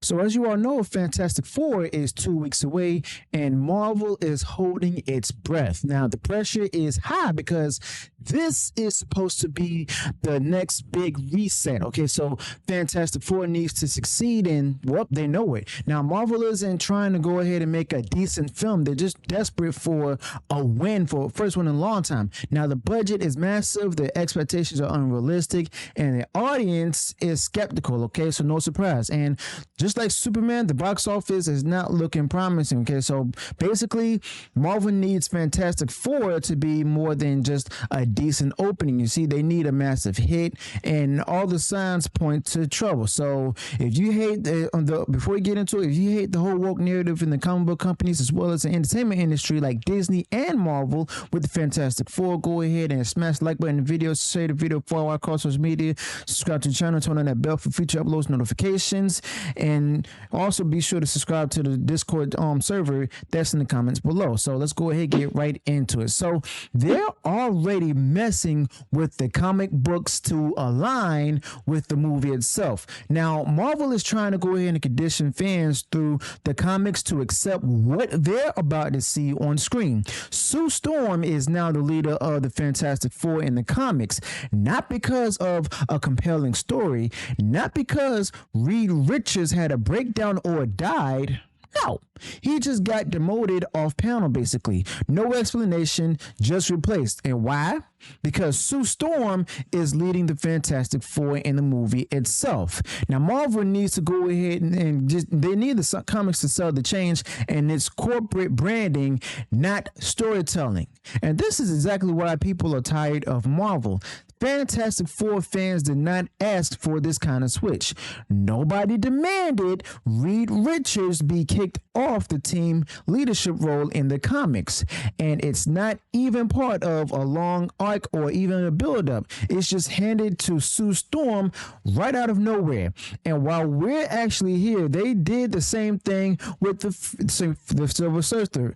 So as you all know, Fantastic Four is 2 weeks away and Marvel is holding its breath. Now the pressure is high because this is supposed to be the next big reset. Okay, so Fantastic Four needs to succeed and well, they know it. Now Marvel isn't trying to go ahead and make a decent film. They're just desperate for a win, for first one in a long time. Now the budget is massive, the expectations are unrealistic, and the audience is skeptical. Okay, so no surprise. And just like Superman, the box office is not looking promising. Okay, so basically, Marvel needs Fantastic Four to be more than just a decent opening. You see, they need a massive hit, and all the signs point to trouble. So, if you hate before we get into it, if you hate the whole woke narrative in the comic book companies as well as the entertainment industry like Disney and Marvel with the Fantastic Four, go ahead and smash the like button in the video, share the video, follow our across social media, subscribe to the channel, turn on that bell for future uploads, notifications, and also be sure to subscribe to the Discord server that's in the comments below. So let's go ahead and get right into it. So they're already messing with the comic books to align with the movie itself. Now Marvel is trying to go ahead and condition fans through the comics to accept what they're about to see on screen. Sue Storm is now the leader of the Fantastic Four in the comics, not because of a compelling story, not because Reed Richards had a breakdown or died. No, he just got demoted off panel basically. No explanation, just replaced. And why? Because Sue Storm is leading the Fantastic Four in the movie itself. Now Marvel needs to go ahead and just, they need the comics to sell the change, and it's corporate branding, not storytelling. And this is exactly why people are tired of Marvel. Fantastic Four fans did not ask for this kind of switch. Nobody demanded Reed Richards be kicked off the team leadership role in the comics. And it's not even part of a long arc or even a build-up. It's just handed to Sue Storm right out of nowhere. And while we're actually here, they did the same thing with the Silver Surfer,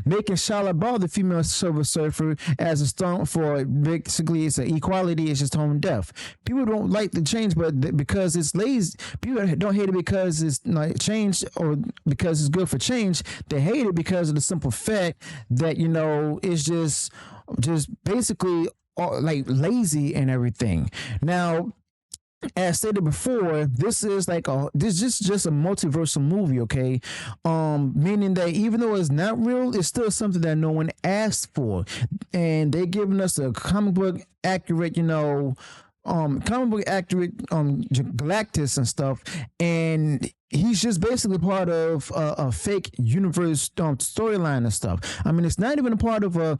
making Shia the female Silver Surfer as a stunt for basically it's an equality, it's just tone deaf. People don't like the change, but because it's lazy, people don't hate it because it's like change or because it's good for change. They hate it because of the simple fact that, you know, it's just basically like lazy and everything. Now, as stated before, this is like this is just a multiversal movie, okay? Meaning that even though it's not real, it's still something that no one asked for, and they're giving us a comic book accurate, you know, comic book accurate Galactus and stuff, and he's just basically part of a fake universe storyline and stuff. I mean, it's not even a part of a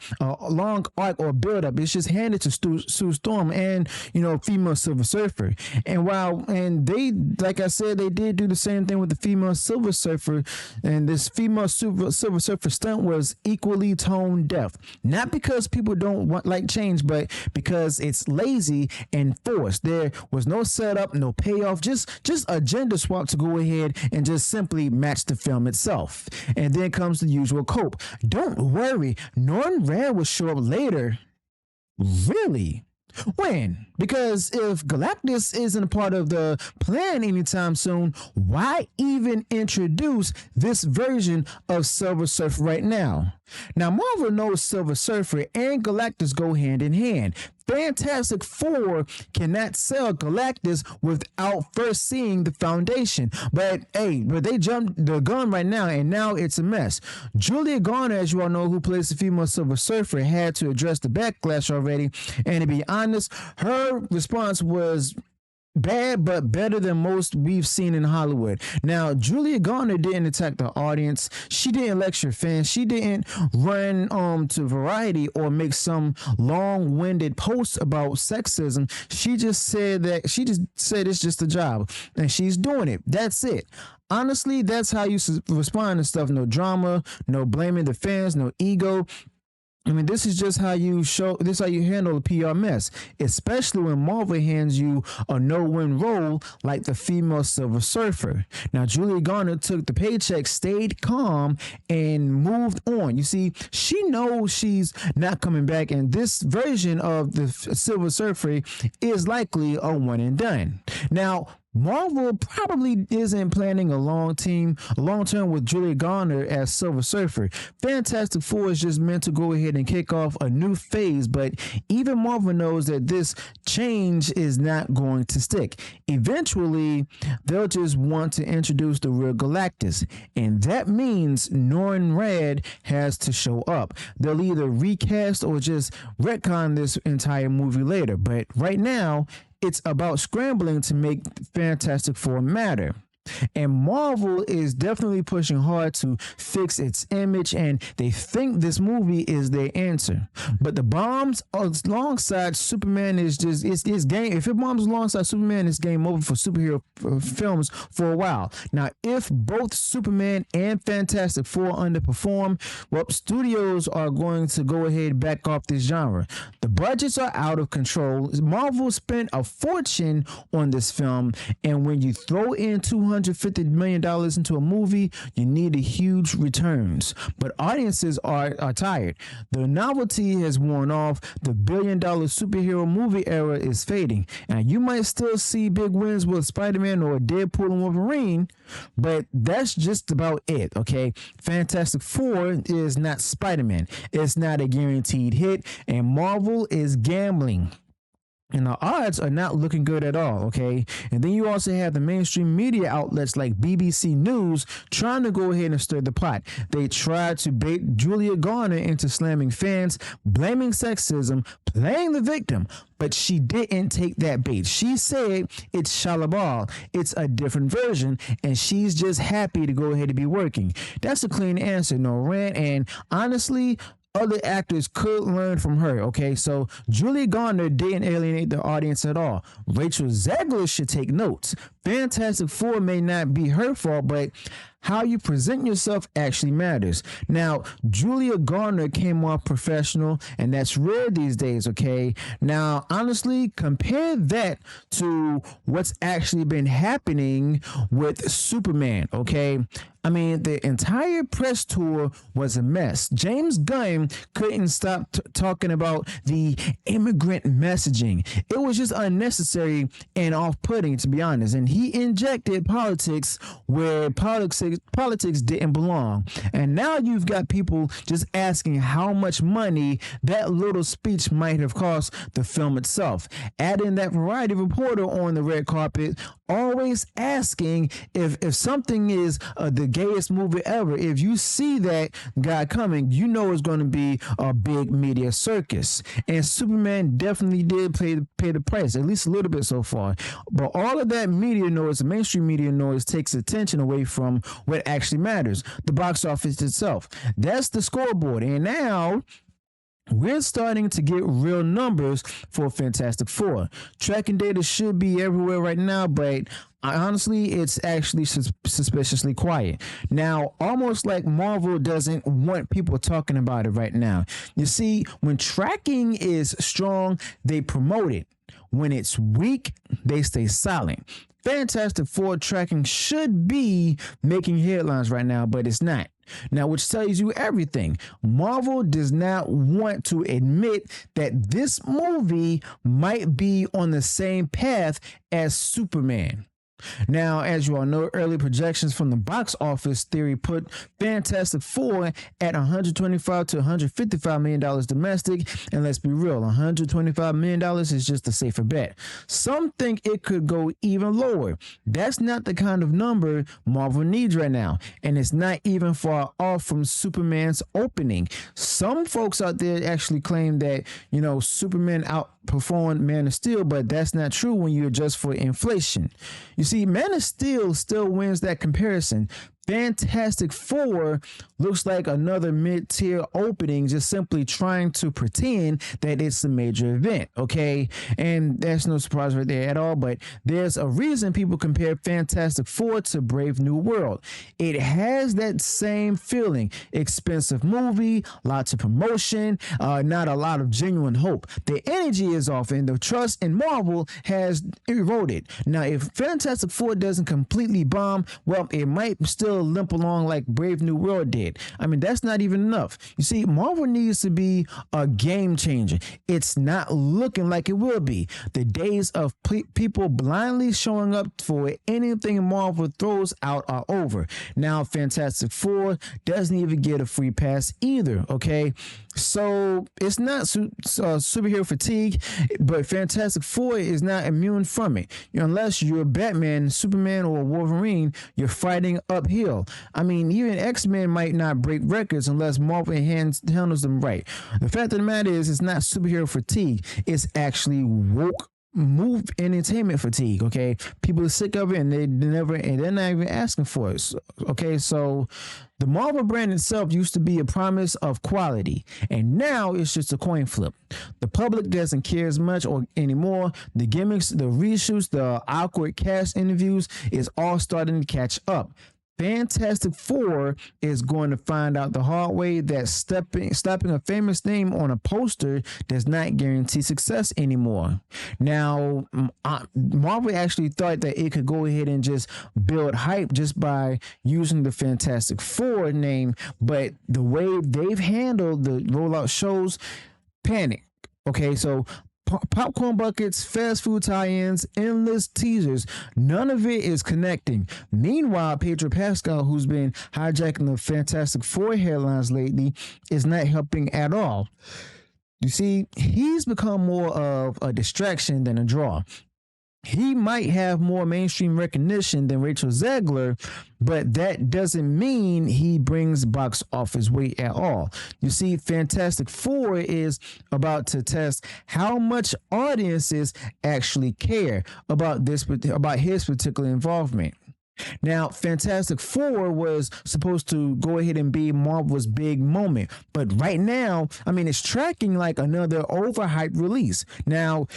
long arc or build up. It's just handed to Sue Storm and, you know, female Silver Surfer. And they, like I said, they did do the same thing with the female Silver Surfer, and this female Silver Surfer stunt was equally tone deaf. Not because people don't like change, but because it's lazy and forced. There was no setup, no payoff, just a gender swap to go ahead and just simply match the film itself. And then comes the usual cope. Don't worry, Norton Rand will show up later. Really? When? Because if Galactus isn't a part of the plan anytime soon, why even introduce this version of Silver Surfer right now? Now, Marvel knows Silver Surfer and Galactus go hand in hand. Fantastic Four cannot sell Galactus without first seeing the foundation. But they jumped the gun right now, and now it's a mess. Julia Garner, as you all know, who plays the female Silver Surfer, had to address the backlash already. And to be honest, her response was bad, but better than most we've seen in Hollywood. Now, Julia Garner didn't attack the audience. She didn't lecture fans. She didn't run to Variety or make some long-winded posts about sexism. She just said it's just a job, and she's doing it. That's it. Honestly, that's how you respond to stuff. No drama, no blaming the fans, no ego. I mean, this is just how you handle a PR mess, especially when Marvel hands you a no-win role like the female Silver Surfer. Now, Julia Garner took the paycheck, stayed calm, and moved on. You see, she knows she's not coming back, and this version of the Silver Surfer is likely a one and done. Now, Marvel probably isn't planning a long term with Julia Garner as Silver Surfer. Fantastic Four is just meant to go ahead and kick off a new phase, but even Marvel knows that this change is not going to stick. Eventually, they'll just want to introduce the real Galactus, and that means Norrin Radd has to show up. They'll either recast or just retcon this entire movie later, but right now, it's about scrambling to make Fantastic Four matter. And Marvel is definitely pushing hard to fix its image, and they think this movie is their answer. But the bombs alongside Superman is just it's game. If it bombs alongside Superman, it's game over for superhero films for a while. Now, if both Superman and Fantastic Four underperform, well, studios are going to go ahead and back off this genre. The budgets are out of control. Marvel spent a fortune on this film, and when you throw in $250 million into a movie, you need a huge returns. But audiences are tired. The novelty has worn off. The billion-dollar superhero movie era is fading. And you might still see big wins with Spider-Man or Deadpool and Wolverine, but that's just about it, okay? Fantastic Four is not Spider-Man. It's not a guaranteed hit, and Marvel is gambling. And the odds are not looking good at all, okay? And then you also have the mainstream media outlets like BBC News trying to go ahead and stir the pot. They tried to bait Julia Garner into slamming fans, blaming sexism, playing the victim. But she didn't take that bait. She said it's shalabal. It's a different version, and she's just happy to go ahead and be working. That's a clean answer, no rant. And honestly, other actors could learn from her, okay? So Julia Garner didn't alienate the audience at all. Rachel Zegler should take notes. Fantastic Four may not be her fault, but how you present yourself actually matters. Now, Julia Garner came off professional, and that's rare these days, okay? Now, honestly, compare that to what's actually been happening with Superman, okay? I mean, the entire press tour was a mess. James Gunn couldn't stop talking about the immigrant messaging. It was just unnecessary and off-putting, to be honest. And he injected politics where politics didn't belong. And now you've got people just asking how much money that little speech might have cost the film itself. Adding that Variety reporter on the red carpet, always asking if something is the gayest movie ever. If you see that guy coming, you know it's going to be a big media circus. And Superman definitely did pay the price, at least a little bit so far. But all of that media noise, the mainstream media noise, takes attention away from what actually matters, the box office itself. That's the scoreboard. And now we're starting to get real numbers for Fantastic Four. Tracking data should be everywhere right now, but honestly, it's actually suspiciously quiet. Now, almost like Marvel doesn't want people talking about it right now. You see, when tracking is strong, they promote it. When it's weak, they stay silent. Fantastic Four tracking should be making headlines right now, but it's not. Now, which tells you everything. Marvel does not want to admit that this movie might be on the same path as Superman. Now, as you all know, early projections from the box office theory put Fantastic Four at $125 to $155 million domestic. And let's be real, $125 million is just a safer bet. Some think it could go even lower. That's not the kind of number Marvel needs right now. And it's not even far off from Superman's opening. Some folks out there actually claim that, Superman outperformed Man of Steel, but that's not true when you adjust for inflation. You see, Man of Steel still wins that comparison. Fantastic Four looks like another mid-tier opening, just simply trying to pretend that it's a major event, okay? And that's no surprise right there at all, but there's a reason people compare Fantastic Four to Brave New World. It has that same feeling. Expensive movie, lots of promotion, not a lot of genuine hope. The energy is off, and the trust in Marvel has eroded. Now, if Fantastic Four doesn't completely bomb, well, it might still still limp along like Brave New World did. I mean, that's not even enough. You see, Marvel needs to be a game changer. It's not looking like it will be. The days of people blindly showing up for anything Marvel throws out are over. Now, Fantastic Four doesn't even get a free pass either, okay? So it's not superhero fatigue, but Fantastic Four is not immune from it. Unless you're Batman, Superman, or Wolverine, you're fighting uphill. I mean, even X-Men might not break records unless Marvel handles them right. The fact of the matter is, it's not superhero fatigue. It's actually woke move entertainment fatigue. Okay, people are sick of it, and they're not even asking for it. Okay, so the Marvel brand itself used to be a promise of quality, and now it's just a coin flip. The public doesn't care as much or anymore. The gimmicks, the reshoots, the awkward cast interviews is all starting to catch up. Fantastic Four is going to find out the hard way that slapping a famous name on a poster does not guarantee success anymore. Now, Marvel actually thought that it could go ahead and just build hype just by using the Fantastic Four name, but the way they've handled the rollout shows panic. Okay, so popcorn buckets, fast food tie-ins, endless teasers. None of it is connecting. Meanwhile, Pedro Pascal, who's been hijacking the Fantastic Four headlines lately, is not helping at all. You see, he's become more of a distraction than a draw. He might have more mainstream recognition than Rachel Zegler, but that doesn't mean he brings box office weight at all. You see, Fantastic Four is about to test how much audiences actually care about his particular involvement. Now, Fantastic Four was supposed to go ahead and be Marvel's big moment, but right now, I mean, it's tracking like another overhyped release. Now,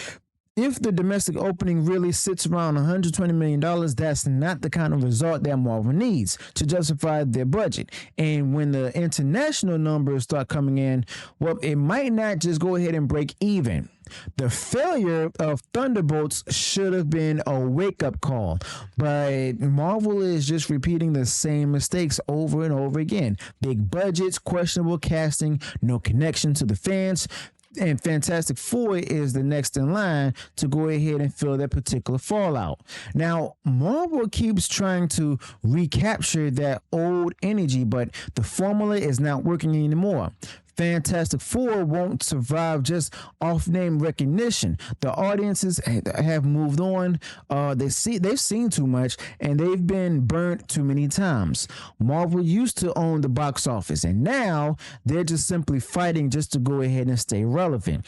if the domestic opening really sits around $120 million, that's not the kind of result that Marvel needs to justify their budget. And when the international numbers start coming in, well, it might not just go ahead and break even. The failure of Thunderbolts should have been a wake-up call, but Marvel is just repeating the same mistakes over and over again. Big budgets, questionable casting, no connection to the fans. And Fantastic Four is the next in line to go ahead and fill that particular fallout. Now, Marvel keeps trying to recapture that old energy, but the formula is not working anymore. Fantastic Four won't survive just off-name recognition. The audiences have moved on. They've seen too much, and they've been burnt too many times. Marvel used to own the box office, and now they're just simply fighting just to go ahead and stay relevant.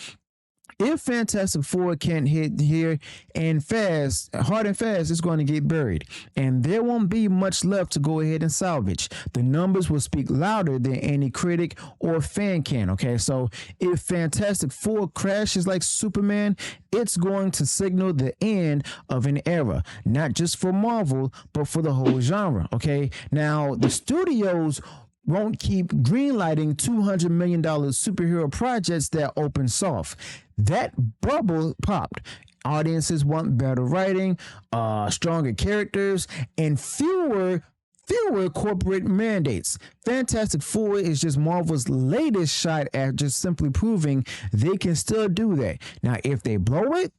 If Fantastic Four can't hit here and fast, hard and fast, it's going to get buried. And there won't be much left to go ahead and salvage. The numbers will speak louder than any critic or fan can, okay? So if Fantastic Four crashes like Superman, it's going to signal the end of an era, not just for Marvel, but for the whole genre, okay? Now, the studios won't keep greenlighting $200 million superhero projects that open soft. That bubble popped. Audiences want better writing, stronger characters, and fewer corporate mandates. Fantastic Four is just Marvel's latest shot at just simply proving they can still do that. Now, if they blow it,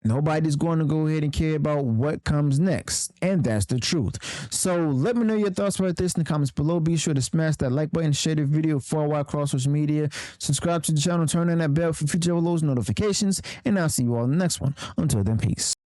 nobody's going to go ahead and care about what comes next. And that's the truth. So let me know your thoughts about this in the comments below. Be sure to smash that like button, share the video far wide across social media. Subscribe to the channel, turn on that bell for future uploads, notifications, and I'll see you all in the next one. Until then, peace.